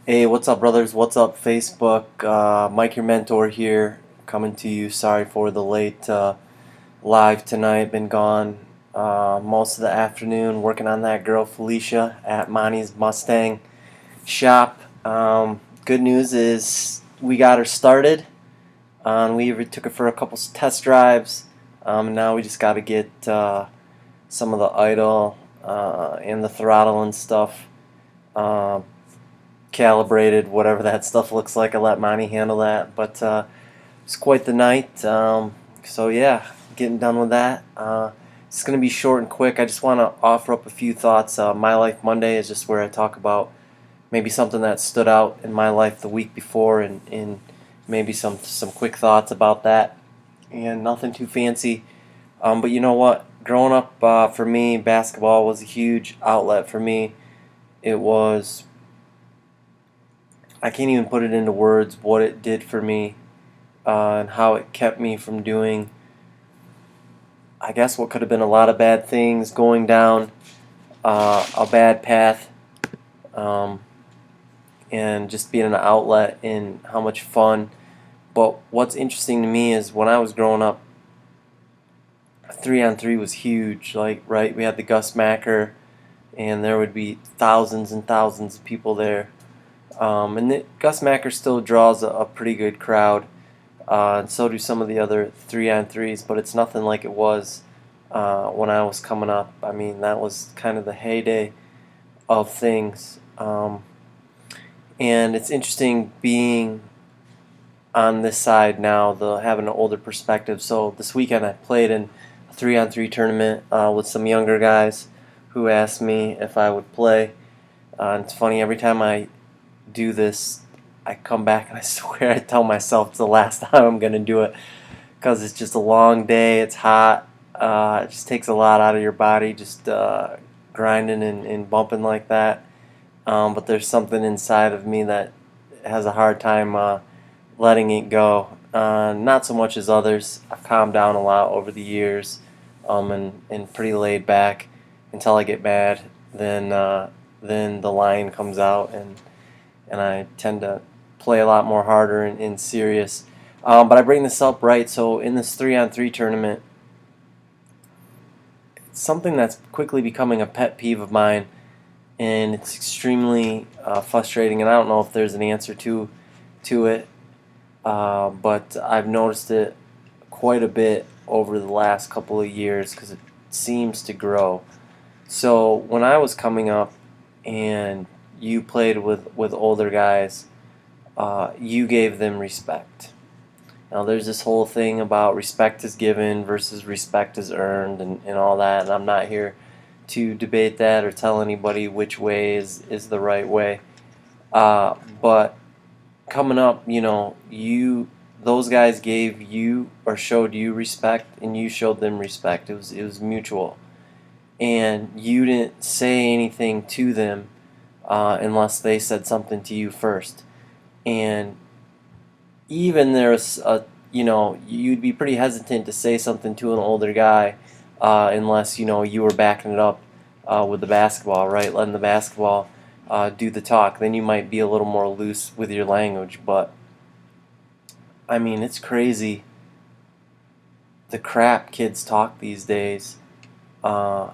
Hey, what's up, brothers? What's up, Facebook? Mike, your mentor here, coming to you. Sorry for the late live tonight. Been gone most of the afternoon working on that girl Felicia at Monty's Mustang shop. Good news is we got her started. We even took her for a couple test drives. Now we just got to get some of the idle and the throttle and stuff. Uh, Calibrated, whatever that stuff looks like. I let Monty handle that, but it's quite the night. So yeah, getting done with that. It's going to be short and quick. I just want to offer up a few thoughts. My Life Monday is just where I talk about maybe something that stood out in my life the week before, and maybe some quick thoughts about that, and nothing too fancy. But you know what? Growing up, for me, basketball was a huge outlet for me. It was, I can't even put it into words what it did for me, and how it kept me from doing, I guess, what could have been a lot of bad things, going down a bad path, um, and just being an outlet in how much fun. But what's interesting to me is when I was growing up, 3-on-3 was huge. Like, right, we had the Gus Macker, and there would be thousands and thousands of people there. Gus Macker still draws a pretty good crowd, and so do some of the other 3-on-3s, but it's nothing like it was when I was coming up. I mean, that was kind of the heyday of things. And it's interesting being on this side now, having an older perspective. So this weekend I played in a 3-on-3 tournament with some younger guys who asked me if I would play. And it's funny, every time I do this, I come back and I swear I tell myself it's the last time I'm going to do it, because it's just a long day, it's hot, it just takes a lot out of your body, just grinding and bumping like that. But there's something inside of me that has a hard time letting it go. Not so much as others. I've calmed down a lot over the years, and pretty laid back until I get mad. Then the lion comes out, and I tend to play a lot more harder and serious. But I bring this up, right? So in this 3-on-3 tournament, it's something that's quickly becoming a pet peeve of mine, and it's extremely frustrating. And I don't know if there's an answer to it, but I've noticed it quite a bit over the last couple of years because it seems to grow. So when I was coming up, and you played with older guys, you gave them respect. Now, there's this whole thing about respect is given versus respect is earned, and all that, and I'm not here to debate that or tell anybody which way is the right way. But coming up, those guys gave you or showed you respect, and you showed them respect. It was mutual, and you didn't say anything to them unless they said something to you first. And even there's you'd be pretty hesitant to say something to an older guy unless you were backing it up with the basketball, right? Letting the basketball do the talk. Then you might be a little more loose with your language. But I mean, it's crazy the crap kids talk these days uh,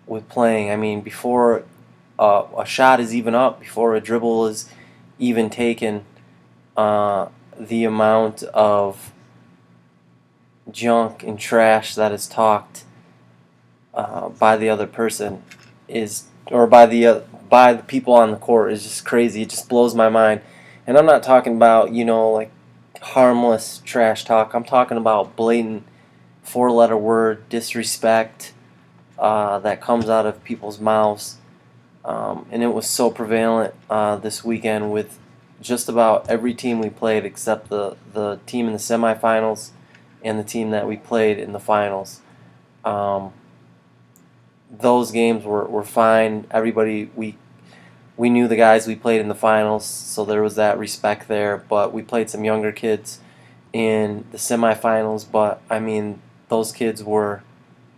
with playing. I mean, before a shot is even up, before a dribble is even taken, the amount of junk and trash that is talked by the other person is, or by the people on the court, is just crazy. It just blows my mind. And I'm not talking about like harmless trash talk. I'm talking about blatant four-letter word disrespect that comes out of people's mouths. And it was so prevalent this weekend with just about every team we played except the team in the semifinals and the team that we played in the finals. Um, those games were fine. Everybody, we knew the guys we played in the finals, so there was that respect there. But we played some younger kids in the semifinals. But I mean, those kids were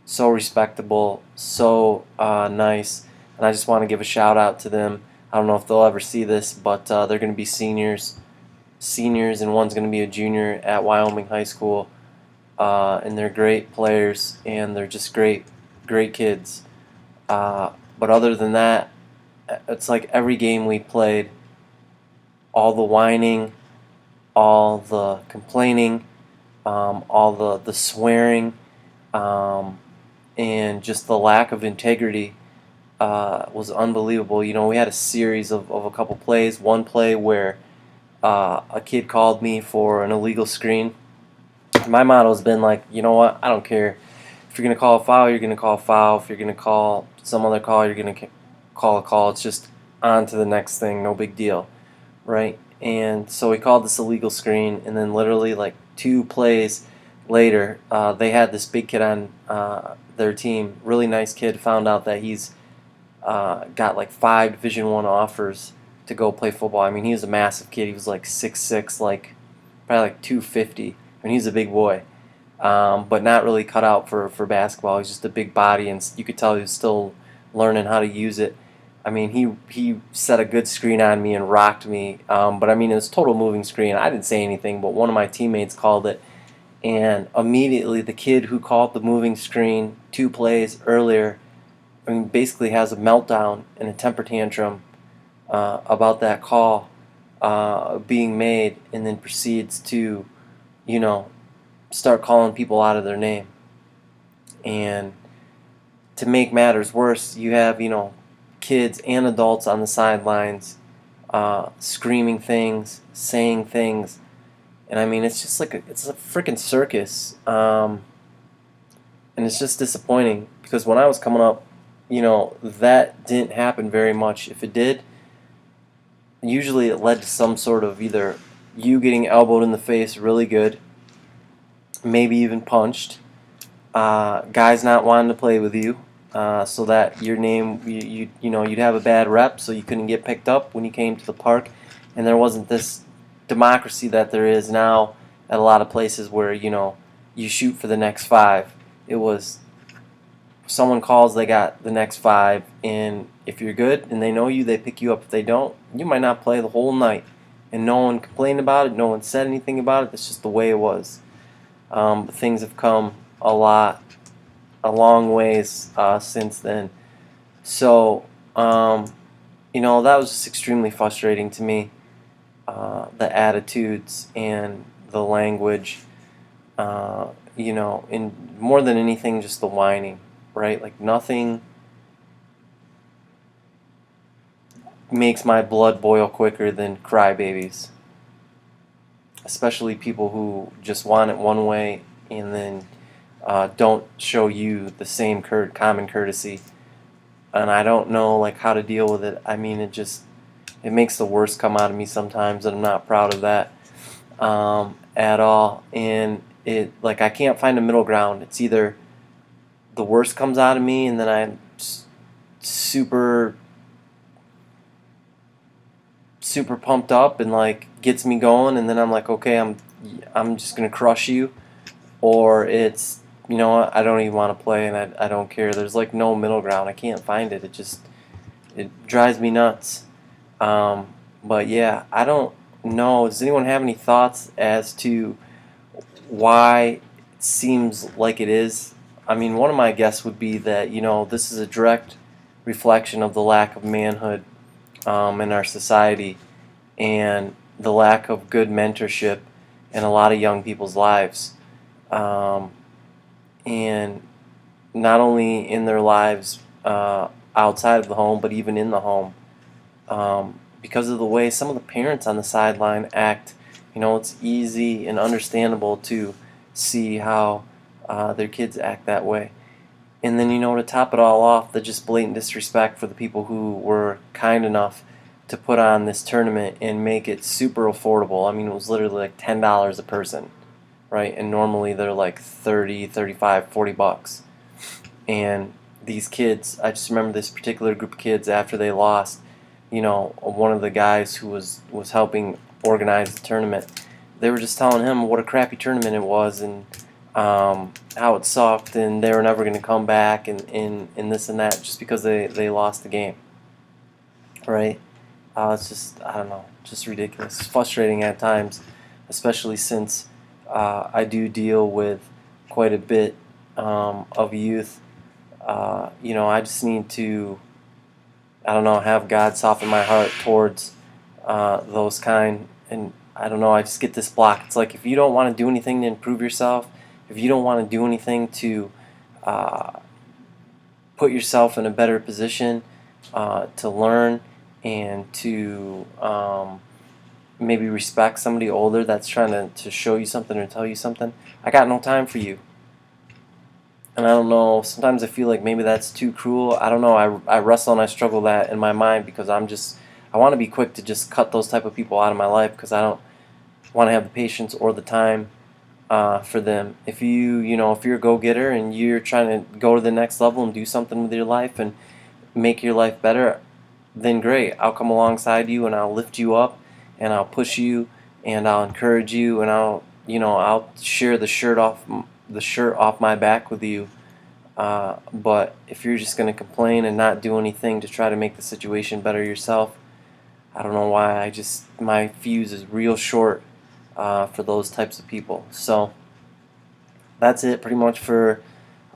so respectable, so nice, and I just want to give a shout out to them. I don't know if they'll ever see this, but they're going to be seniors, and one's going to be a junior at Wyoming High School. And they're great players, and they're just great kids. But other than that, it's like every game we played, all the whining, all the complaining, all the swearing, and just the lack of integrity was unbelievable. You know, we had a series of a couple plays. One play where a kid called me for an illegal screen. My motto's been like, you know what? I don't care. If you're gonna call a foul, you're gonna call a foul. If you're gonna call some other call, you're gonna call a call. It's just on to the next thing. No big deal, right? And so he called this illegal screen, and then literally like 2 plays later, they had this big kid on their team. Really nice kid. Found out that he's got like 5 Division I offers to go play football. I mean, he was a massive kid. He was like 6'6", like probably like 250. I mean, he's a big boy, but not really cut out for basketball. He's just a big body, and you could tell he was still learning how to use it. I mean, he set a good screen on me and rocked me, but I mean, it was total moving screen. I didn't say anything, but one of my teammates called it, and immediately the kid who called the moving screen 2 plays earlier, I mean, basically has a meltdown and a temper tantrum about that call being made, and then proceeds to, you know, start calling people out of their name. And to make matters worse, you have, you know, kids and adults on the sidelines screaming things, saying things, and I mean, it's just like it's a freaking circus, and it's just disappointing because when I was coming up, you know, that didn't happen very much. If it did, usually it led to some sort of either you getting elbowed in the face really good, maybe even punched, guys not wanting to play with you, so that your name, you know, you'd have a bad rep, so you couldn't get picked up when you came to the park, and there wasn't this democracy that there is now at a lot of places where, you know, you shoot for the next 5. It was someone calls, they got the next 5, and if you're good and they know you, they pick you up. If they don't, you might not play the whole night, and no one complained about it, no one said anything about it. That's just the way it was. But things have come a long ways since then. So, you know, that was just extremely frustrating to me. The attitudes and the language, you know, and more than anything, just the whining, right? Like nothing makes my blood boil quicker than crybabies, especially people who just want it one way and then don't show you the same common courtesy. And I don't know like how to deal with it. I mean, it makes the worst come out of me sometimes, and I'm not proud of that at all. And it, like, I can't find a middle ground. It's either the worst comes out of me, and then I'm super pumped up and like gets me going, and then I'm like, okay, I'm just gonna crush you, or it's, you know what, I don't even want to play, and I don't care. There's like no middle ground. I can't find it. It drives me nuts. But yeah, I don't know. Does anyone have any thoughts as to why it seems like it is? I mean, one of my guesses would be that, you know, this is a direct reflection of the lack of manhood in our society, and the lack of good mentorship in a lot of young people's lives. And not only in their lives outside of the home, but even in the home. Because of the way some of the parents on the sideline act, you know, it's easy and understandable to see how their kids act that way. And then, you know, to top it all off, the just blatant disrespect for the people who were kind enough to put on this tournament and make it super affordable. I mean, it was literally like $10 a person, right? And normally they're like 30, 35, 40 bucks. And these kids, I just remember this particular group of kids after they lost, you know, one of the guys who was helping organize the tournament, they were just telling him what a crappy tournament it was, and how it sucked, and they were never going to come back, and this and that, just because they lost the game, right? It's just, I don't know, just ridiculous. It's frustrating at times, especially since I do deal with quite a bit of youth. I just need to, I don't know, have God soften my heart towards those kind. And I don't know, I just get this block. It's like if you don't want to do anything to improve yourself, if you don't want to do anything to uh, put yourself in a better position to learn and to maybe respect somebody older that's trying to show you something or tell you something, I got no time for you. And I don't know, sometimes I feel like maybe that's too cruel. I don't know, I wrestle and I struggle that in my mind because I want to be quick to just cut those type of people out of my life because I don't want to have the patience or the time for them. If if you're a go-getter and you're trying to go to the next level and do something with your life and make your life better, then great. I'll come alongside you and I'll lift you up and I'll push you and I'll encourage you and I'll share the shirt off my back with you. But if you're just going to complain and not do anything to try to make the situation better yourself, I don't know why. My fuse is real short for those types of people. So that's it pretty much for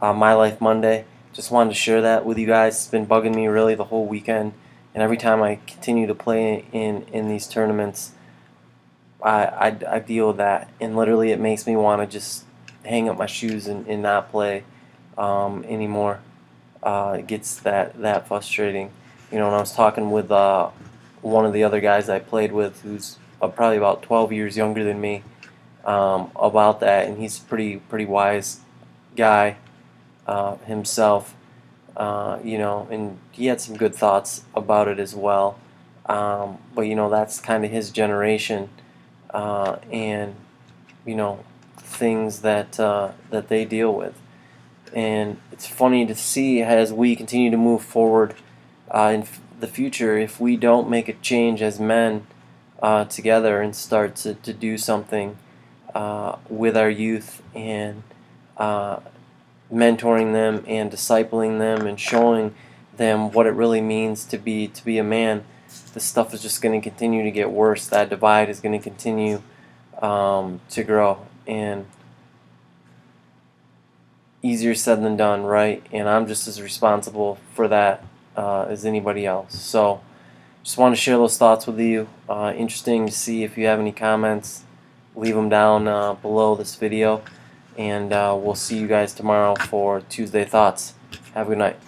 My Life Monday. Just wanted to share that with you guys. It's been bugging me really the whole weekend, and every time I continue to play in these tournaments, I deal with that, and literally it makes me want to just hang up my shoes and not play anymore. It gets that frustrating. When I was talking with one of the other guys I played with, who's probably about 12 years younger than me, about that, and he's a pretty wise guy himself, and he had some good thoughts about it as well. But that's kind of his generation, and things that they deal with. And it's funny to see as we continue to move forward in the future, if we don't make a change as men together and start to do something with our youth and mentoring them and discipling them and showing them what it really means to be a man, this stuff is just going to continue to get worse. That divide is going to continue to grow, and easier said than done, right? And I'm just as responsible for that as anybody else. So just want to share those thoughts with you. Interesting to see. If you have any comments, leave them down below this video, and we'll see you guys tomorrow for Tuesday Thoughts. Have a good night.